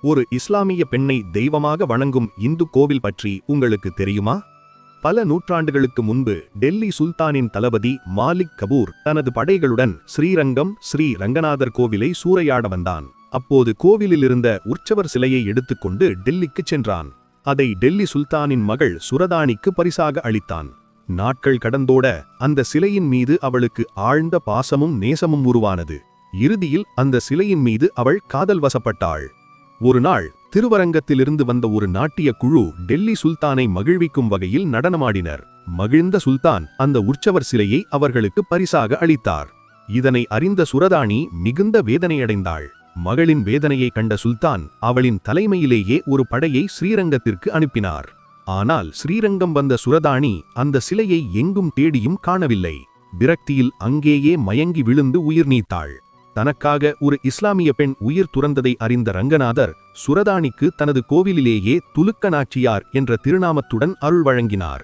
ஒரு இஸ்லாமிய பெண்ணை தெய்வமாக வணங்கும் இந்து கோவில் பற்றி உங்களுக்கு தெரியுமா? பல நூற்றாண்டுகளுக்கு முன்பு டெல்லி சுல்தானின் தளபதி மாலிக் கபூர் தனது படைகளுடன் ஸ்ரீரங்கம் ஸ்ரீ ரங்கநாதர் கோவிலை சூறையாட வந்தான். அப்போது கோவிலில் இருந்த உற்சவர் சிலையை எடுத்துக்கொண்டு டெல்லிக்குச் சென்றான். அதை டெல்லி சுல்தானின் மகள் சுரதானிக்கு பரிசாக அளித்தான். நாட்கள் கடந்தோட அந்த சிலையின் மீது அவளுக்கு ஆழ்ந்த பாசமும் நேசமும் உருவானது. இறுதியில் அந்த சிலையின் மீது அவள் காதல் வசப்பட்டாள். ஒரு நாள் திருவரங்கத்திலிருந்து வந்த ஒரு நாட்டிய குழு டெல்லி சுல்தானை மகிழ்விக்கும் வகையில் நடனமாடினர். மகிழ்ந்த சுல்தான் அந்த உற்சவர் சிலையை அவர்களுக்கு பரிசாக அளித்தார். இதனை அறிந்த சுரதானி மிகுந்த வேதனையடைந்தாள். மகளின் வேதனையை கண்ட சுல்தான் அவளின் தலைமையிலேயே ஒரு படையை ஸ்ரீரங்கத்திற்கு அனுப்பினார். ஆனால் ஸ்ரீரங்கம் வந்த சுரதானி அந்த சிலையை எங்கும் தேடியும் காணவில்லை. விரக்தியில் அங்கேயே மயங்கி விழுந்து உயிர் நீத்தாள். தனக்காக ஒரு இஸ்லாமிய பெண் உயிர் துறந்ததை அறிந்த ரங்கநாதர் சுரதானிக்கு தனது கோவிலிலேயே துலுக்க நாச்சியார் என்ற திருநாமத்துடன் அருள் வழங்கினார்.